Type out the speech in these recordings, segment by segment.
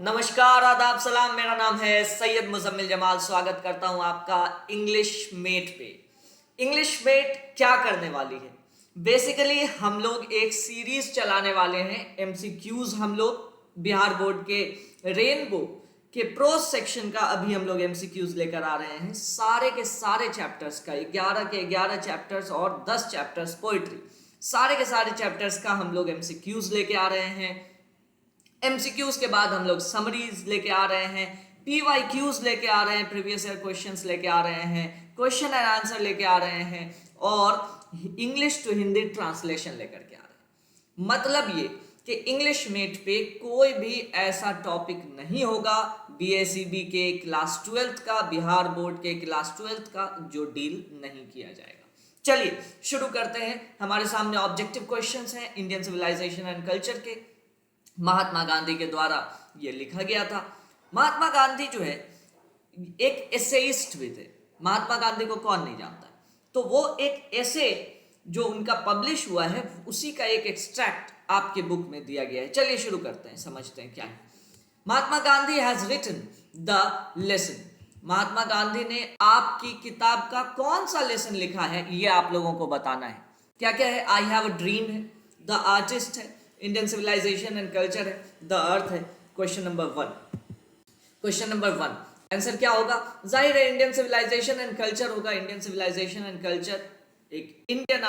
नमस्कार, आदाब, सलाम। मेरा नाम है सैयद मुजम्मिल जमाल। स्वागत करता हूं आपका इंग्लिश मेट पे। इंग्लिश मेट क्या करने वाली है? बेसिकली हम लोग एक सीरीज चलाने वाले हैं एमसीक्यूज। हम लोग बिहार बोर्ड के रेनबो के प्रोज सेक्शन का अभी हम लोग एमसीक्यूज लेकर आ रहे हैं। सारे के सारे चैप्टर्स का 11 के 11 चैप्टर्स और 10 चैप्टर्स पोइट्री, सारे के सारे चैप्टर्स का हम लोग एमसीक्यूज लेके आ रहे हैं। एमसीक्यूज के बाद हम लोग समरीज लेके आ रहे हैं, पीवाईक्यूज लेके आ रहे हैं, प्रीवियस ईयर क्वेश्चंस लेके आ रहे हैं, क्वेश्चन एंड आंसर लेके आ रहे हैं और इंग्लिश टू हिंदी ट्रांसलेशन लेकर के आ रहे हैं। मतलब ये कि इंग्लिश मेट पे कोई भी ऐसा टॉपिक नहीं होगा बीएसईबी के क्लास 12th का, बिहार बोर्ड के क्लास 12th का, जो डील नहीं किया जाएगा। चलिए शुरू करते हैं। हमारे सामने ऑब्जेक्टिव क्वेश्चंस हैं इंडियन सिविलाइजेशन एंड कल्चर के। महात्मा गांधी के द्वारा ये लिखा गया था। महात्मा गांधी जो है एक एसेइस्ट भी थे। महात्मा गांधी को कौन नहीं जानता है? तो वो एक एसे जो उनका पब्लिश हुआ है उसी का एक एक्सट्रैक्ट आपके बुक में दिया गया है। चलिए शुरू करते हैं, समझते हैं क्या है। Mahatma Gandhi has written the lesson. Mahatma Gandhi ने आपकी किताब का कौन सा लेसन लिखा है ये आप लोगों को बताना है। क्या क्या है? आई हैव अ ड्रीम है, द आर्टिस्ट है, इंडियन सिविलाइजेशन एंड कल्चर है, द अर्थ है। क्वेश्चन नंबर 1 आंसर क्या होगा? जाहिर है इंडियन सिविलाइजेशन एंड कल्चर होगा। इंडियन सिविलाइजेशन एंड कल्चर एक इंडियन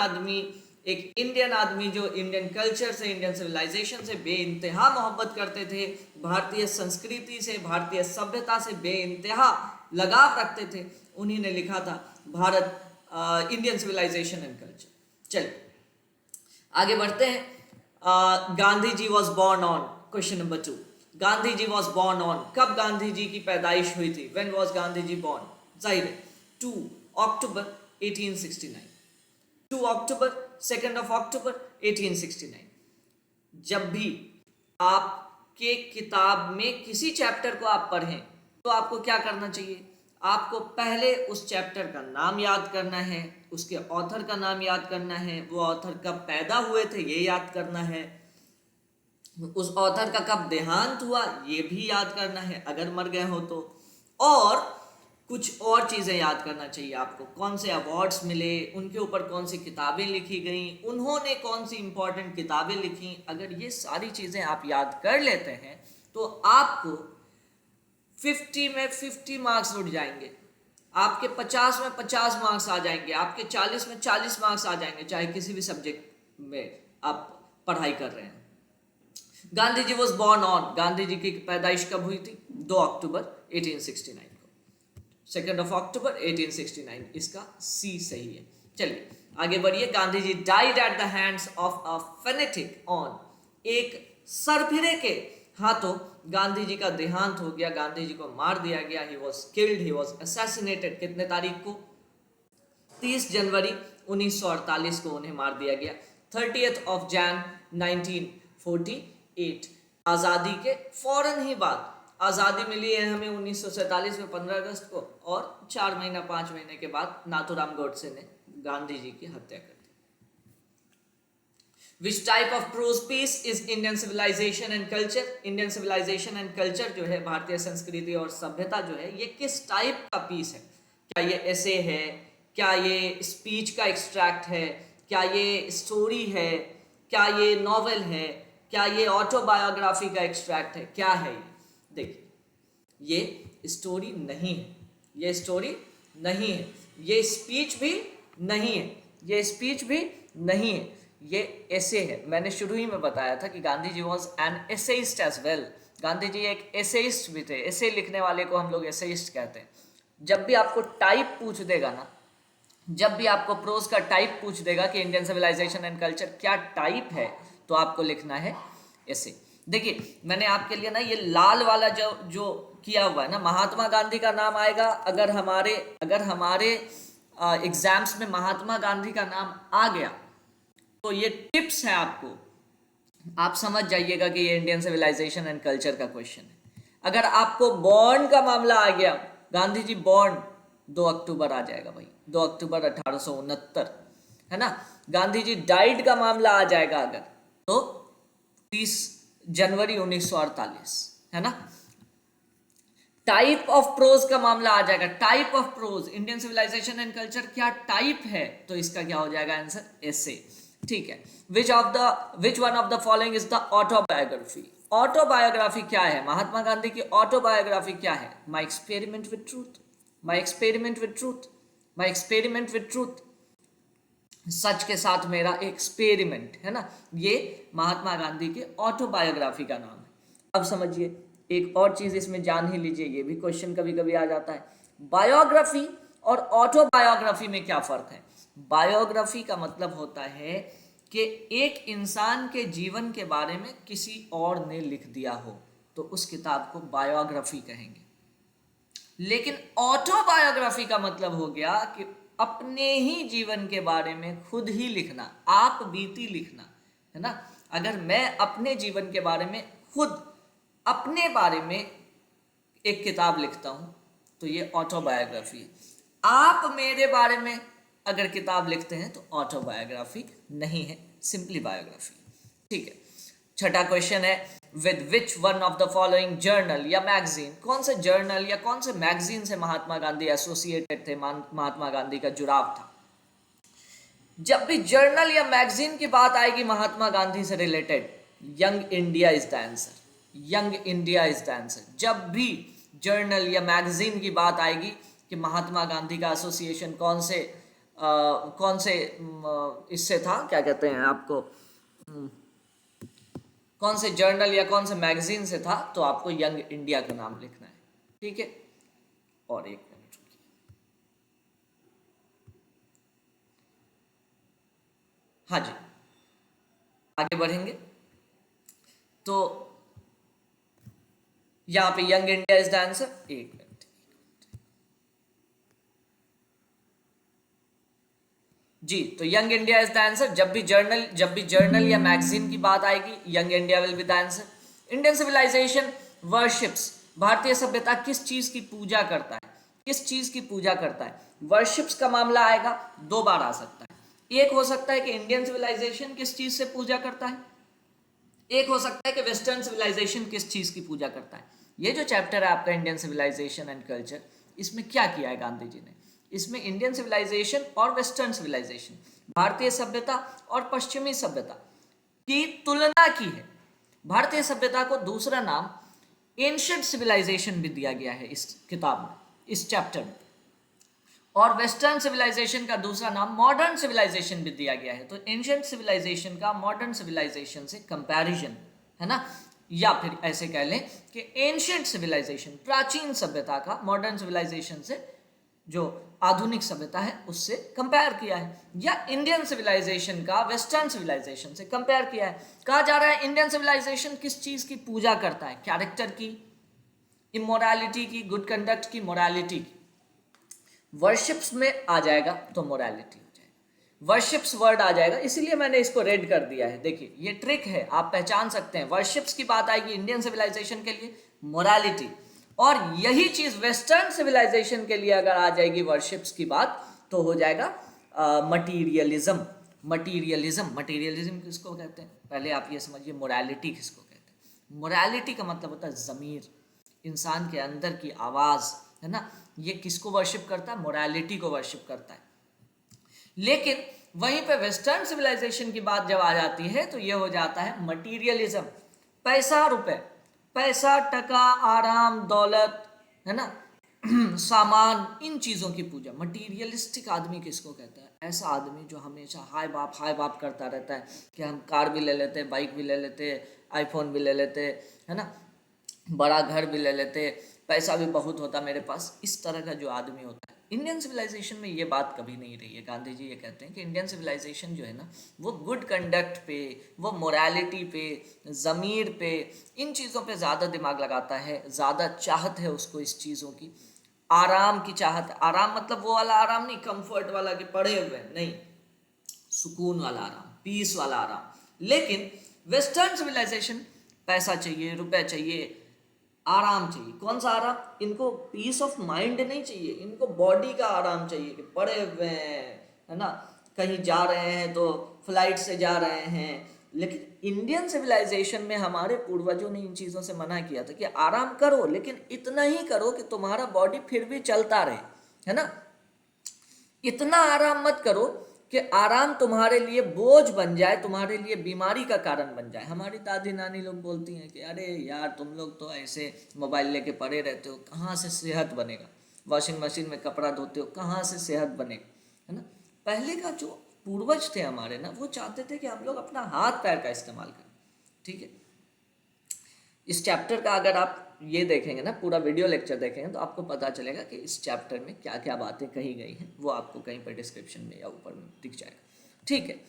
आदमी जो इंडियन कल्चर से, इंडियन सिविलाइजेशन से बेइंतहा मोहब्बत करते थे, भारतीय संस्कृति से, भारतीय सभ्यता से बेइंतहा लगाव रखते थे, उन्हीं ने लिखा था Bharat Indian civilisation and culture. चलिए आगे बढ़ते हैं। Gandhi ji was born on, question number 2। Gandhi ji was born on, कब गांधी जी की पैदाइश हुई थी? When was Gandhi ji born? जाहिर है 2 अक्टूबर 1869। 2 अक्टूबर, 2 अक्टूबर 1869। जब भी आपके किताब में किसी चैप्टर को आप पढ़ें तो आपको क्या करना चाहिए? आपको पहले उस चैप्टर का नाम याद करना है, उसके ऑथर का नाम याद करना है, वो ऑथर कब पैदा हुए थे ये याद करना है, उस ऑथर का कब देहांत हुआ ये भी याद करना है अगर मर गए हो तो, और कुछ और चीज़ें याद करना चाहिए आपको। कौन से अवार्ड्स मिले, उनके ऊपर कौन सी किताबें लिखी गई, उन्होंने कौन सी इंपॉर्टेंट किताबें लिखी। अगर ये सारी चीज़ें आप याद कर लेते हैं तो आपको 50 में 50 मार्क्स उठ जाएंगे, आपके 50 में 50 मार्क्स आ जाएंगे, आपके 40 में 40 मार्क्स आ जाएंगे, चाहे किसी भी सब्जेक्ट में आप पढ़ाई कर रहे हैं। Gandhi ji was born on, Gandhi ji की पैदाइश कब हुई थी? 2 अक्टूबर 1869 को। 2 अक्टूबर 1869 इसका सी सही है। चलिए आगे बढ़िए। Gandhi ji died at the hands of a fanatic on, एक सरफिरे के हाथों गांधी जी का देहांत हो गया, गांधी जी को मार दिया गया। He was killed, he was assassinated. कितने तारीख को? 30 जनवरी 1948 को उन्हें मार दिया गया। 30th of Jan 1948, आज़ादी के फौरन ही बाद, आज़ादी मिली है हमें 1947 में 15 अगस्त को, और 4 महीना 5 महीने के बाद नाथूराम गोडसे ने गांधी जी की हत्या कर दी। Which type of prose piece is Indian civilization and culture? Indian civilization and culture जो है, भारतीय संस्कृति और सभ्यता जो है, ये किस टाइप का पीस है? क्या ये एसे है? क्या ये स्पीच का एक्सट्रैक्ट है? क्या ये स्टोरी है? क्या ये नॉवेल है? क्या ये ऑटोबायोग्राफी का एक्सट्रैक्ट है? क्या है ये? देखिए, ये स्टोरी नहीं है, ये स्टोरी नहीं है, ये स्पीच भी नहीं है, ये स्पीच भी नहीं है, ये एसे है। मैंने शुरू ही में बताया था कि Gandhi ji was an essayist as well. Gandhi ji एक एसेइस्ट भी थे। एसे लिखने वाले को हम लोग एसेइस्ट कहते हैं। जब भी आपको टाइप पूछ देगा ना, जब भी आपको प्रोज का टाइप पूछ देगा कि इंडियन सिविलाइजेशन एंड कल्चर क्या टाइप है, तो आपको लिखना है एसे। देखिए मैंने आपके लिए ना ये लाल वाला जो किया हुआ है ना, महात्मा गांधी का नाम आएगा। अगर हमारे एग्जाम्स में महात्मा गांधी का नाम आ गया तो ये टिप्स है आपको, आप समझ जाइएगा कि ये इंडियन सिविलाइजेशन एंड कल्चर का क्वेश्चन है। अगर आपको बॉर्न का मामला आ गया, गांधी जी बॉर्न 2 अक्टूबर आ जाएगा भाई, 2 अक्टूबर 1869 है ना। गांधी जी डाइड का मामला आ जाएगा अगर, तो 30 जनवरी 1948 है ना। टाइप ऑफ प्रोज का मामला आ जाएगा, type of prose, Indian civilisation and culture क्या टाइप है, तो इसका क्या हो जाएगा आंसर, एसे। ठीक है, which one of the following is the autobiography. Autobiography क्या है, महात्मा गांधी की ऑटोबायोग्राफी क्या है, my experiment with truth, my experiment with truth, my experiment with truth, सच के साथ मेरा एक्सपेरिमेंट, है ना, ये महात्मा गांधी के ऑटोबायोग्राफी का नाम है। अब समझिए एक और चीज इसमें जान ही लीजिए, ये भी क्वेश्चन कभी कभी आ जाता है, बायोग्राफी और ऑटोबायोग्राफी में क्या फर्क है। बायोग्राफी का मतलब होता है कि एक इंसान के जीवन के बारे में किसी और ने लिख दिया हो, तो उस किताब को बायोग्राफी कहेंगे। लेकिन ऑटोबायोग्राफी का मतलब हो गया कि अपने ही जीवन के बारे में खुद ही लिखना, आप बीती लिखना, है ना। अगर मैं अपने जीवन के बारे में खुद अपने बारे में एक किताब लिखता हूं तो ये ऑटोबायोग्राफी है। आप मेरे बारे में अगर किताब लिखते हैं तो ऑटोबायोग्राफी नहीं है, सिंपली बायोग्राफी। ठीक है, छठा क्वेश्चन है, with which one of the following journal या मैगजीन, कौन से जर्नल या कौन से मैगजीन से महात्मा गांधी एसोसिएटेड थे, महात्मा गांधी का जुड़ाव था। जब भी जर्नल या मैगजीन की बात आएगी महात्मा गांधी से related, young India is the answer, young India is the answer. जब भी जर्नल या मैगजीन की बात आएगी कि महात्मा गांधी का एसोसिएशन कौन से इससे था, क्या कहते हैं आपको, कौन से जर्नल या कौन से मैगजीन से था, तो आपको यंग इंडिया का नाम लिखना है। ठीक है, और एक मिनट रुकिए, हाँ जी, आगे बढ़ेंगे। तो यहां पे Young India is the answer. एक मिनट, जी, तो Young India is the answer. जब भी जर्नल या मैगजीन की बात आएगी, Young India will be the answer. Indian civilisation worships, भारतीय सभ्यता किस चीज की पूजा करता है, किस चीज की पूजा करता है। वर्शिप्स का मामला आएगा, दो बार आ सकता है। एक हो सकता है कि इंडियन सिविलाइजेशन किस चीज से पूजा करता है, एक हो सकता है कि वेस्टर्न सिविलाइजेशन किस चीज की पूजा करता है। ये जो चैप्टर है आपका इंडियन सिविलाइजेशन एंड कल्चर, इसमें क्या किया है गांधी जी ने, इसमें इंडियन सिविलाइजेशन और वेस्टर्न सिविलाइजेशन, भारतीय सभ्यता और पश्चिमी सभ्यता की तुलना की है। भारतीय सभ्यता को दूसरा नाम एंशिएंट सिविलाइजेशन भी दिया गया है इस किताब में, इस चैप्टर में, और वेस्टर्न सिविलाइजेशन का दूसरा नाम मॉडर्न सिविलाइजेशन भी दिया गया है। तो एंशिएंट सिविलाइजेशन का मॉडर्न सिविलाइजेशन से कंपैरिजन, है ना, या फिर ऐसे कह लें कि एंशिएंट सिविलाइजेशन, प्राचीन सभ्यता का मॉडर्न सिविलाइजेशन से, जो आधुनिक सभ्यता है उससे कंपेयर किया है, या इंडियन सिविलाइजेशन का वेस्टर्न सिविलाइजेशन से कंपेयर किया है। कहा जा रहा है इंडियन सिविलाइजेशन किस चीज की पूजा करता है, कैरेक्टर की, इमोरालिटी की, गुड कंडक्ट की, मोरालिटी की। वर्शिप्स में आ जाएगा तो मोरालिटी हो जाएगा, वर्शिप्स वर्ड आ जाएगा, इसीलिए मैंने इसको रेड कर दिया है। देखिए ये ट्रिक है, आप पहचान सकते हैं। वर्शिप्स की बात आएगी इंडियन सिविलाइजेशन के लिए, मोरालिटी, और यही चीज वेस्टर्न सिविलाइजेशन के लिए अगर आ जाएगी वर्शिप्स की बात, तो हो जाएगा मटीरियलिज्म। मटीरियलिज्म किसको कहते हैं, पहले आप ये समझिए मोरालिटी किसको कहते हैं। मोरालिटी का मतलब होता है जमीर, इंसान के अंदर की आवाज, है ना, ये किसको वर्शिप करता है, मोरालिटी को वर्शिप करता है। लेकिन वहीं पे वेस्टर्न सिविलाइजेशन की बात जब आ जाती है तो ये हो जाता है मटीरियलिज्म, पैसा रुपए, पैसा टका आराम दौलत, है ना, सामान, इन चीजों की पूजा। मटीरियलिस्टिक आदमी किसको कहता है, ऐसा आदमी जो हमेशा हाय बाप करता रहता है कि हम कार भी ले लेते, बाइक भी ले लेते, आईफोन भी ले लेते, है ना, बड़ा घर भी ले लेते, पैसा भी बहुत होता मेरे पास, इस तरह का जो आदमी होता है। इंडियन सिविलाइजेशन में ये बात कभी नहीं रही है। गांधी जी ये कहते हैं कि इंडियन सिविलाइजेशन जो है ना, वो गुड कंडक्ट पे, वो मोरालिटी पे, ज़मीर पे, इन चीज़ों पे ज़्यादा दिमाग लगाता है, ज़्यादा चाहत है उसको इस चीज़ों की, आराम की चाहत। आराम मतलब वो वाला आराम नहीं, कंफर्ट वाला कि पड़े हुए नहीं, सुकून वाला आराम, पीस वाला आराम। लेकिन वेस्टर्न सिविलाइजेशन पैसा चाहिए, रुपए चाहिए, आराम चाहिए। कौन सा आराम, इनको पीस ऑफ माइंड नहीं चाहिए, इनको बॉडी का आराम चाहिए कि पड़े हुए हैं, है ना, कहीं जा रहे हैं तो फ्लाइट से जा रहे हैं, लेकिन इंडियन सिविलाइजेशन में हमारे पूर्वजों ने इन चीज़ों से मना किया था कि आराम करो, लेकिन इतना ही करो कि तुम्हारा बॉडी फिर भी चलता रहे, है ना। इतना आराम मत करो कि आराम तुम्हारे लिए बोझ बन जाए, तुम्हारे लिए बीमारी का कारण बन जाए। हमारी दादी नानी लोग बोलती हैं कि अरे यार तुम लोग तो ऐसे मोबाइल लेके पड़े रहते हो, कहाँ से सेहत बनेगा, वॉशिंग मशीन में कपड़ा धोते हो, कहाँ से सेहत बनेगा, है ना। पहले का जो पूर्वज थे हमारे ना, वो चाहते थे कि हम लोग अपना हाथ पैर का इस्तेमाल करें, ठीक है। इस चैप्टर का अगर आप ये देखेंगे ना, पूरा वीडियो लेक्चर देखेंगे, तो आपको पता चलेगा कि इस चैप्टर में क्या क्या बातें कही गई हैं, वो आपको कहीं पर डिस्क्रिप्शन में या ऊपर में दिख जाएगा, ठीक है।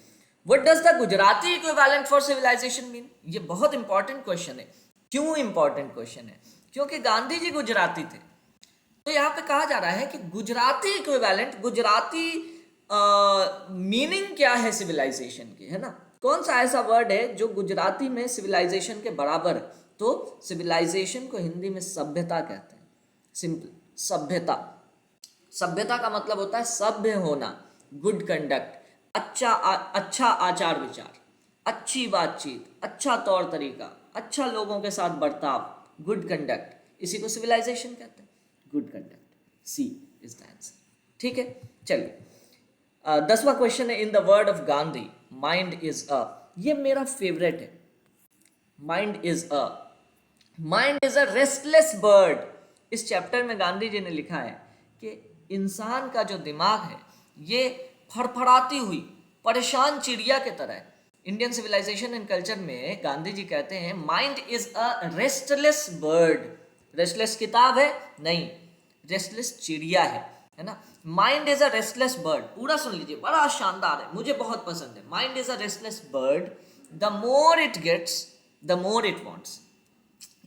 What does the Gujarati equivalent for civilisation mean? ये बहुत इंपॉर्टेंट क्वेश्चन है। क्यों इंपॉर्टेंट क्वेश्चन है? क्योंकि गांधी जी गुजराती थे। तो यहाँ पे कहा जा रहा है कि गुजराती इक्विवेलेंट, गुजराती मीनिंग क्या है सिविलाइजेशन की, है ना। कौन सा ऐसा वर्ड है जो गुजराती में सिविलाइजेशन के बराबर है? तो सिविलाइजेशन को हिंदी में सभ्यता कहते हैं। सिंपल, सभ्यता। सभ्यता का मतलब होता है सभ्य होना, गुड कंडक्ट, अच्छा आचार विचार, अच्छी बातचीत, अच्छा तौर तरीका, अच्छा लोगों के साथ बर्ताव, गुड कंडक्ट, इसी को सिविलाइजेशन कहते हैं, good conduct. C is the answer, ठीक है। चलिए 10वां क्वेश्चन है, in the word of Gandhi mind is a, ये मेरा फेवरेट है। Mind is a restless bird. इस चैप्टर में गांधी जी ने लिखा है कि इंसान का जो दिमाग है ये फड़फड़ाती हुई परेशान चिड़िया के तरह है। इंडियन सिविलाइजेशन एंड कल्चर में गांधी जी कहते हैं mind is a restless bird. Restless किताब है? नहीं, रेस्टलेस चिड़िया है ना। Mind is a restless bird, पूरा सुन लीजिए, बड़ा शानदार है, मुझे बहुत पसंद है। Mind is a restless bird, the more it gets the more it wants.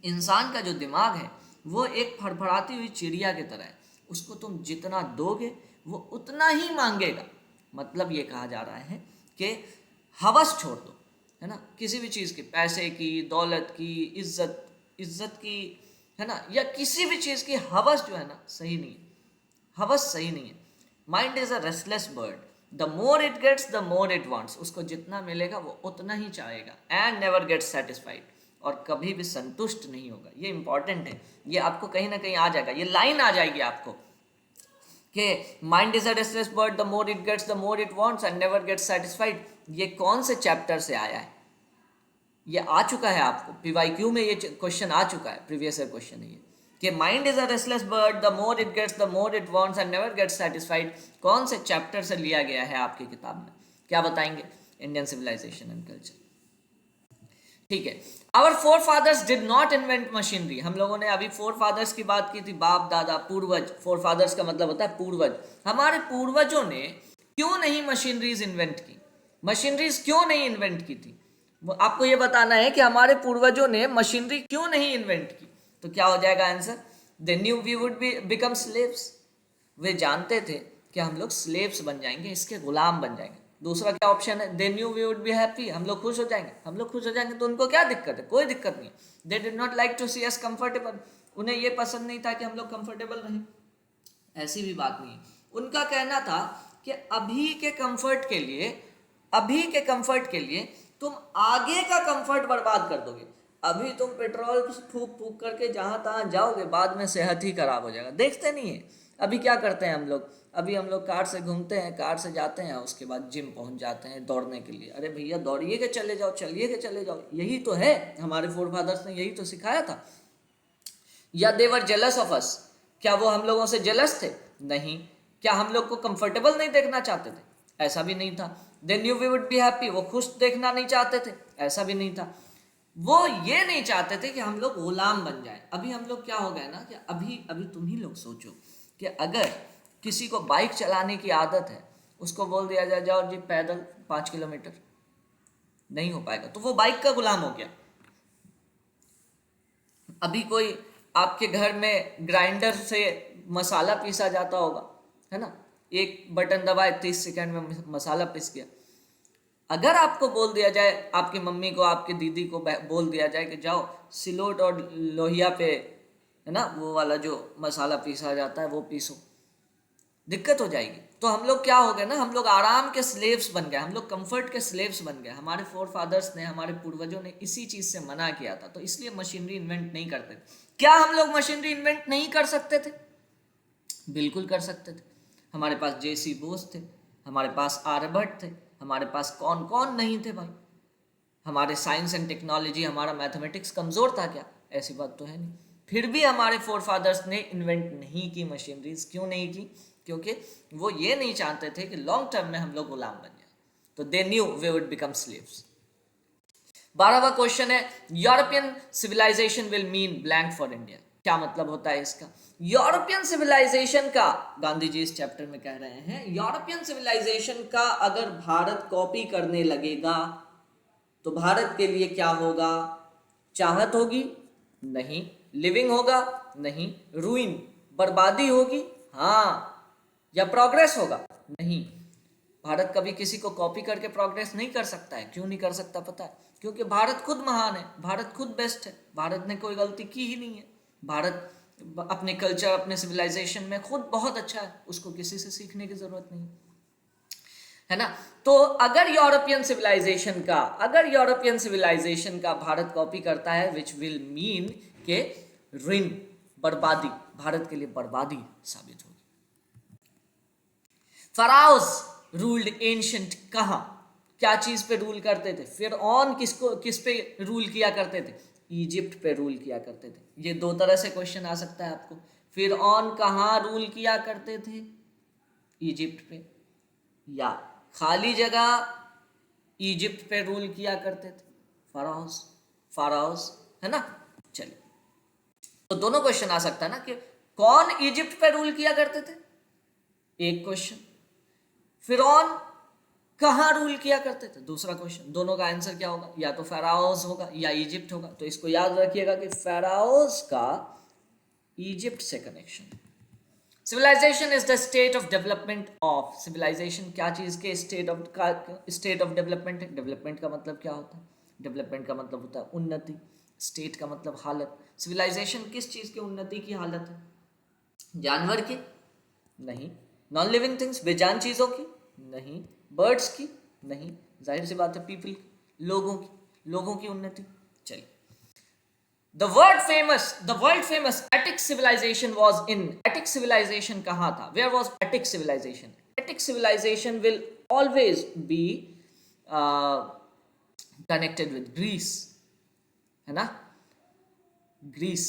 इंसान का जो दिमाग है वो एक फड़फड़ाती हुई चिड़िया की तरह है, उसको तुम जितना दोगे वो उतना ही मांगेगा। मतलब ये कहा जा रहा है कि हवस छोड़ दो, है ना, किसी भी चीज़ की, पैसे की, दौलत की, इज्जत की, है ना, या किसी भी चीज़ की हवस जो है ना, सही नहीं है, हवस सही नहीं है। Mind is a restless bird, the more it gets the more it wants. उसको जितना मिलेगा वो उतना ही चाहेगा, एंड नेवर गेट्स सेटिस्फाइड, और कभी भी संतुष्ट नहीं होगा। ये इंपॉर्टेंट है, ये आपको कहीं ना कहीं आ जाएगा, ये लाइन आ जाएगी आपको कि mind is a restless bird, the more it gets the more it wants and never gets satisfied. ये कौन से चैप्टर से आया है? ये आ चुका है आपको पीवाईक्यू में, ये क्वेश्चन आ चुका है, प्रीवियस ईयर क्वेश्चन है ये, कि mind is a restless bird, the more it gets the more it wants and never gets satisfied. कौन से चैप्टर से लिया गया है आपकी किताब में? क्या बताएंगे? इंडियन सिविलाइजेशन एंड कल्चर, ठीक है। Our forefathers did not invent machinery. हम लोगों ने अभी फोर फादर्स की बात की थी, बाप दादा, पूर्वज। फोर फादर्स का मतलब होता है पूर्वज। हमारे पूर्वजों ने क्यों नहीं मशीनरीज इन्वेंट की? मशीनरीज क्यों नहीं इन्वेंट की थी? आपको ये बताना है कि हमारे पूर्वजों ने मशीनरी क्यों नहीं इन्वेंट की। तो क्या हो जाएगा answer? They knew we would be become slaves. वे जानते थे कि हम लोग स्लेव्स बन जाएंगे, इसके गुलाम बन जाएंगे। दूसरा क्या ऑप्शन है? They knew we would be happy. हम लोग खुश हो जाएंगे। हम लोग खुश हो जाएंगे तो उनको क्या दिक्कत है? कोई दिक्कत नहीं। They did not like to see us comfortable. उन्हें ये पसंद नहीं था कि हम लोग कंफर्टेबल रहें। ऐसी भी बात नहीं है। उनका कहना था कि अभी के कंफर्ट के लिए तुम आगे का कंफर्ट बर्बाद कर दोगे। अभी तुम पेट्रोल फूक फूक करके जहां तहां जाओगे, बाद में सेहत ही खराब हो जाएगा। देखते नहीं है अभी क्या करते हैं हम लोग? अभी हम लोग कार से घूमते हैं, कार से जाते हैं, उसके बाद जिम पहुंच जाते हैं दौड़ने के लिए। अरे भैया दौड़िए के चले जाओ, चलिए के चले जाओ, यही तो है। हमारे फोर फादर्स ने यही तो सिखाया था। या देवर जेलस ऑफ अस। क्या वो हम लोगों से जेलस थे? नहीं। क्या हम लोग को कंफर्टेबल नहीं देखना चाहते थे? ऐसा भी नहीं था। They knew we would be happy. वो खुश देखना नहीं चाहते थे? ऐसा भी नहीं था। वो ये नहीं चाहते थे कि हम लोग गुलाम बन जाए। अभी हम लोग क्या हो गए ना, कि अभी अभी तुम ही लोग सोचो कि अगर किसी को बाइक चलाने की आदत है, उसको बोल दिया जाए जाओ जी पैदल 5 किलोमीटर, नहीं हो पाएगा, तो वो बाइक का गुलाम हो गया। अभी कोई आपके घर में ग्राइंडर से मसाला पीसा जाता होगा, है ना, एक बटन दबाए 30 सेकंड में मसाला पिस गया। अगर आपको बोल दिया जाए, आपकी मम्मी को, आपकी दीदी को बोल दिया जाए कि जाओ सिलोट और लोहिया पे, है ना, वो वाला जो मसाला पीसा जाता है वो पीसो, दिक्कत हो जाएगी। तो हम लोग क्या हो गए ना, हम लोग आराम के स्लेव्स बन गए, हम लोग कंफर्ट के स्लेव्स बन गए। हमारे फोर फादर्स ने, हमारे पूर्वजों ने इसी चीज से मना किया था, तो इसलिए मशीनरी इन्वेंट नहीं करते थे। क्या हम लोग मशीनरी इन्वेंट नहीं कर सकते थे? बिल्कुल कर सकते थे। हमारे पास जेसी बोस थे, हमारे पास आर्यभट्ट थे, हमारे पास कौन कौन नहीं थे भाई। हमारे साइंस एंड टेक्नोलॉजी, हमारा मैथमेटिक्स कमज़ोर था क्या? ऐसी बात तो है नहीं। फिर भी हमारे फोर फादर्स ने इन्वेंट नहीं की मशीनरीज। क्यों नहीं की? क्योंकि वो ये नहीं चाहते थे कि लॉन्ग टर्म में हम लोग गुलाम बन जाए, तो they knew they would become slaves. 12वां क्वेश्चन है, European civilization will mean blank for India. क्या मतलब होता है इसका? यूरोपियन सिविलाइजेशन का, गांधी जी इस चैप्टर में कह रहे हैं, यूरोपियन सिविलाइजेशन का अगर भारत कॉपी करने लगेगा तो भारत के लिए क्या होगा? चाहत होगी? नहीं। लिविंग होगा? नहीं। रूइन, बर्बादी होगी? हाँ। या प्रोग्रेस होगा? नहीं। भारत कभी किसी को कॉपी करके प्रोग्रेस नहीं कर सकता है। क्यों नहीं कर सकता पता है? क्योंकि भारत खुद महान है, भारत खुद बेस्ट है, भारत ने कोई गलती की ही नहीं है। भारत अपने कल्चर, अपने सिविलाइजेशन में खुद बहुत अच्छा है, उसको किसी से सीखने की जरूरत नहीं है ना। तो अगर यूरोपियन सिविलाइजेशन का भारत कॉपी करता है, विच विल मीन के रुइन, बर्बादी, भारत के लिए बर्बादी साबित होगी। फराउस रूल्ड एंशंट, कहां, क्या चीज पे रूल करते थे? फिरऔन किस पे रूल किया करते थे? इजिप्ट पे रूल किया करते थे। ये दो तरह से क्वेश्चन आ सकता है आपको। फिरऔन कहां रूल किया करते थे? इजिप्ट पे। या खाली जगह इजिप्ट पे रूल किया करते थे, फाराओस, फाराओस, है ना। चलिए, तो दोनों क्वेश्चन आ सकता है ना कि कौन इजिप्ट पे रूल किया करते थे, एक क्वेश्चन। फिरौन कहां रूल किया करते थे, दूसरा क्वेश्चन। दोनों का आंसर क्या होगा? या तो फेराओस होगा या इजिप्ट होगा। तो इसको याद रखिएगा कि फेराओस का इजिप्ट से connection. Civilisation is the state of development of, civilisation क्या चीज के स्टेट ऑफ डेवलपमेंट है? डेवलपमेंट का मतलब क्या होता है? डेवलपमेंट का मतलब होता है उन्नति, स्टेट का मतलब हालत। सिविलाइजेशन किस चीज की उन्नति की हालत है? जानवर की? नहीं। नॉन लिविंग थिंग्स, बेजान चीजों की? नहीं। बर्ड्स की? नहीं। जाहिर सी बात है पीपल की, लोगों की उन्नति। चलिए, The world famous Attic civilization was in, Attic civilization कहाँ था? Where was Attic civilization? Attic civilization will always be uh, connected with Greece, है ना, ग्रीस।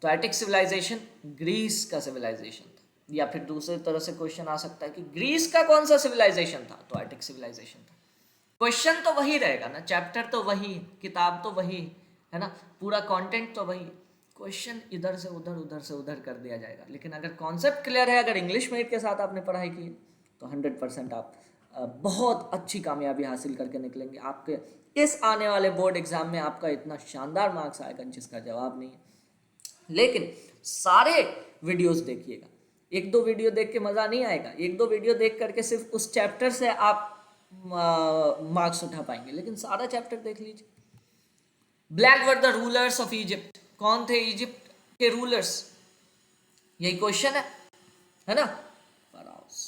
तो एटिक सिविलाइजेशन ग्रीस का सिविलाइजेशन था। या फिर दूसरी तरह से क्वेश्चन आ सकता है कि ग्रीस का कौन सा सिविलाइजेशन था? तो एटिक सिविलाइजेशन था। क्वेश्चन तो वही रहेगा ना, चैप्टर तो वही है, किताब तो वही है ना, पूरा कंटेंट तो वही है। क्वेश्चन इधर से उधर कर दिया जाएगा, लेकिन अगर कॉन्सेप्ट क्लियर है, अगर इंग्लिश मीडियम के साथ आपने पढ़ाई की है, तो 100% आप बहुत अच्छी कामयाबी हासिल करके निकलेंगे। आपके इस आने वाले बोर्ड एग्जाम में आपका इतना शानदार मार्क्स आएगा जिसका जवाब नहीं है। लेकिन सारे वीडियोस देखिएगा, एक दो वीडियो देख के मज़ा नहीं आएगा। एक दो वीडियो देख करके सिर्फ उस चैप्टर से आप मार्क्स उठा पाएंगे, लेकिन सारा चैप्टर देख लीजिए। Black were the rulers of Egypt, कौन थे इजिप्ट के रूलर्स? यही क्वेश्चन है ना। फराउस,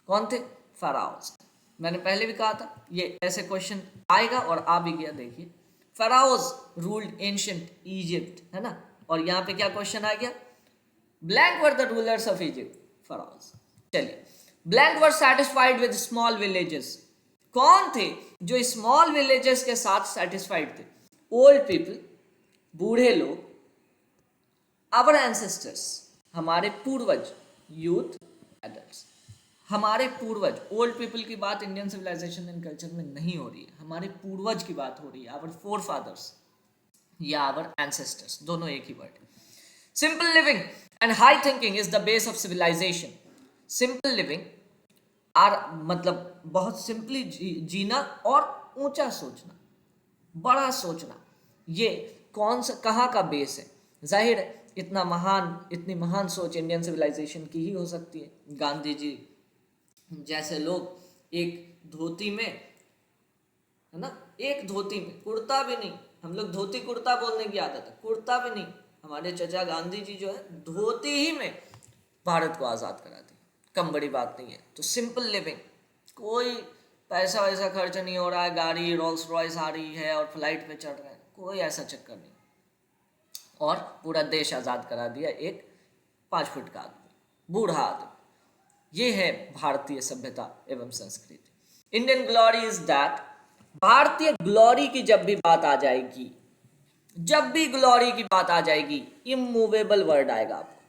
कौन थे? फराउस। मैंने पहले भी कहा था ये ऐसे क्वेश्चन आएगा और आ भी गया। देखिए, फराउस रूल्ड एंशिएंट इजिप्ट, है ना। और यहाँ पे क्या क्वेश्चन आ गया? Blank were the rulers of Egypt, pharaohs. चलिए, blank were satisfied with small villages, कौन थे जो स्मॉल विलेजेस के साथ सेटिस्फाइड थे? ओल्ड पीपल, बूढ़े लोग, आवर एंसेस्टर्स, हमारे पूर्वज, यूथ, एडल्ट्स। हमारे पूर्वज, ओल्ड पीपल की बात इंडियन सिविलाइजेशन एंड कल्चर में नहीं हो रही है, हमारे पूर्वज की बात हो रही है, आवर फोर फादर्स या आवर एंसेस्टर्स, दोनों एक ही word. Simple living and high thinking is the base of civilisation. Simple living मतलब बहुत सिंपली जीना और ऊंचा सोचना, बड़ा सोचना, ये कौन सा, कहाँ का बेस है? जाहिर है इतनी महान सोच इंडियन सिविलाइजेशन की ही हो सकती है। गांधी जी जैसे लोग एक धोती में, है ना, एक धोती में, कुर्ता भी नहीं, हम लोग धोती कुर्ता बोलने की आदत है, कुर्ता भी नहीं, हमारे चचा गांधी जी जो है धोती ही में भारत को आज़ाद करा दी। कम बड़ी बात नहीं है। तो सिंपल लिविंग, कोई पैसा वैसा खर्च नहीं हो रहा है, गाड़ी रोल्स रॉयस आ रही है और फ्लाइट पे चढ़ रहे हैं, कोई ऐसा चक्कर नहीं। और पूरा देश आज़ाद करा दिया एक 5 फुट का आदमी, बूढ़ा आदमी। ये है भारतीय सभ्यता एवं संस्कृति। इंडियन ग्लोरी इज दैट, भारतीय ग्लोरी की जब भी बात आ जाएगी, जब भी ग्लोरी की बात आ जाएगी, इमूवेबल वर्ड आएगा आपको।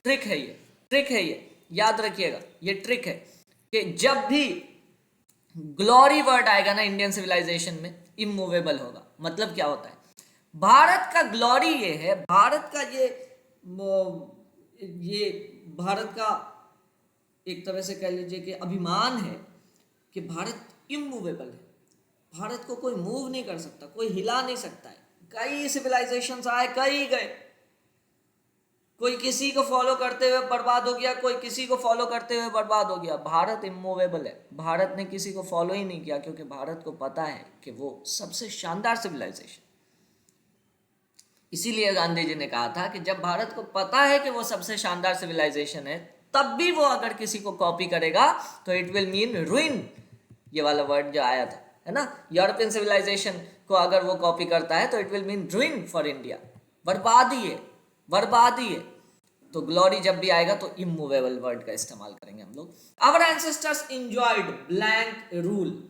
ट्रिक है ये, ट्रिक है ये, याद रखिएगा, ये ट्रिक है कि जब भी ग्लोरी वर्ड आएगा ना इंडियन सिविलाइजेशन में, इमूवेबल होगा। मतलब क्या होता है, भारत का ग्लोरी ये है, भारत का ये भारत का एक तरह से कह लीजिए कि अभिमान है कि भारत इमूवेबल है, भारत को कोई मूव नहीं कर सकता, कोई हिला नहीं सकता है। कई सिविलाइजेशंस आए, कई गए, कोई किसी को फॉलो करते हुए बर्बाद हो गया, कोई किसी को फॉलो करते हुए बर्बाद हो गया। भारत इमूवेबल है, भारत ने किसी को फॉलो ही नहीं किया, क्योंकि भारत को पता है कि वो सबसे शानदार सिविलाइजेशन। इसीलिए गांधी जी ने कहा था कि जब भारत को पता है कि वो सबसे शानदार सिविलाइजेशन है, तब भी वो अगर किसी को कॉपी करेगा तो इट विल मीन रुइन, ये वाला वर्ड जो आया था, है ना, यूरोपियन सिविलाइजेशन को अगर वो कॉपी करता है तो it will mean ruin for India, बर्बादी है, बर्बादी है। तो ग्लोरी जब भी आएगा तो इमूवेबल वर्ड का इस्तेमाल करेंगे हम लोग। Our ancestors enjoyed blank rule,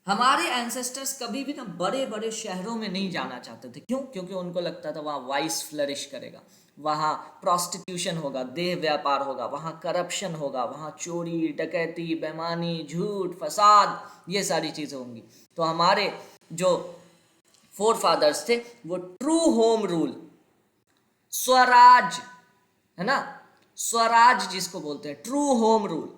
हमारे एंसेस्टर्स कभी भी ना बड़े बड़े शहरों में नहीं जाना चाहते थे। क्यों? क्योंकि उनको लगता था वहाँ वाइस फ्लरिश करेगा, वहाँ प्रोस्टिट्यूशन होगा, देह व्यापार होगा, वहाँ करप्शन होगा, वहाँ चोरी डकैती बेईमानी झूठ फसाद, ये सारी चीज़ें होंगी। तो हमारे जो फोर फादर्स थे वो ट्रू होम रूल, स्वराज, है ना, स्वराज जिसको बोलते हैं, ट्रू होम रूल,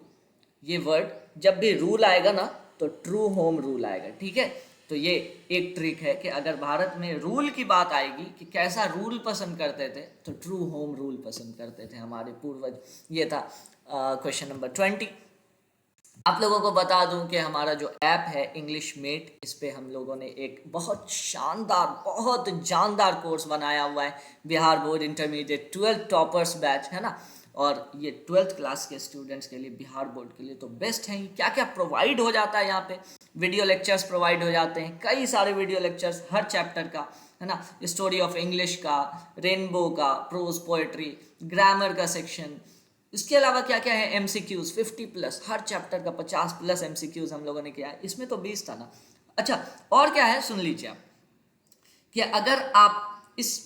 ये वर्ड जब भी रूल आएगा ना तो ट्रू होम रूल आएगा। ठीक है, तो ये एक ट्रिक है कि अगर भारत में रूल की बात आएगी कि कैसा रूल पसंद करते थे, तो ट्रू होम रूल पसंद करते थे हमारे पूर्वज। ये था क्वेश्चन नंबर 20। आप लोगों को बता दूं कि हमारा जो ऐप है इंग्लिश मेट, इस पे हम लोगों ने एक बहुत शानदार बहुत जानदार कोर्स बनाया हुआ है, Bihar board intermediate 12 toppers batch, है ना। और ये 12th क्लास के स्टूडेंट्स के लिए, बिहार बोर्ड के लिए तो बेस्ट है। क्या क्या प्रोवाइड हो जाता है यहाँ पे, वीडियो लेक्चर्स प्रोवाइड हो जाते हैं, कई सारे वीडियो लेक्चर्स हर चैप्टर का, है ना, स्टोरी ऑफ इंग्लिश का, रेनबो का, प्रोज पोएट्री, ग्रामर का सेक्शन। इसके अलावा क्या क्या है, MCQs 50+, हर चैप्टर का 50+ MCQs हम लोगों ने किया है। इसमें तो 20 था ना। अच्छा, और क्या है सुन लीजिए आप, कि अगर आप इस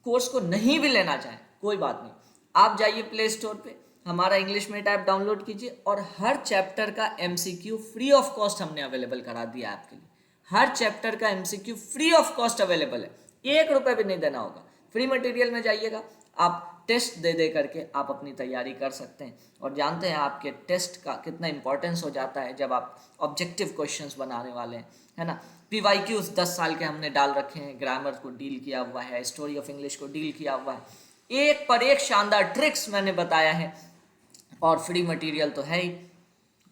कोर्स को नहीं भी लेना चाहें कोई बात नहीं, आप जाइए प्ले स्टोर पे, हमारा इंग्लिश मेट ऐप डाउनलोड कीजिए और हर चैप्टर का MCQ फ्री ऑफ कॉस्ट हमने अवेलेबल करा दिया आपके लिए। हर चैप्टर का MCQ free of cost available है, 1 रुपये भी नहीं देना होगा। फ्री मटेरियल में जाइएगा, आप टेस्ट दे करके आप अपनी तैयारी कर सकते हैं। और जानते हैं आपके टेस्ट का कितना इंपॉर्टेंस हो जाता है जब आप ऑब्जेक्टिव क्वेश्चंस बनाने वाले हैं, है ना। PYQs 10 साल के हमने डाल रखे हैं, ग्रामर को डील किया हुआ है, स्टोरी ऑफ इंग्लिश को डील किया हुआ है, एक पर एक शानदार ट्रिक्स मैंने बताया है, और फ्री मटेरियल तो है ही।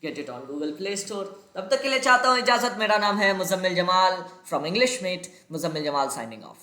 Get it on Google Play Store. तब तक के लिए चाहता हूँ इजाज़त। मेरा नाम है Muzammil Jamal from English mate, Muzammil Jamal signing of.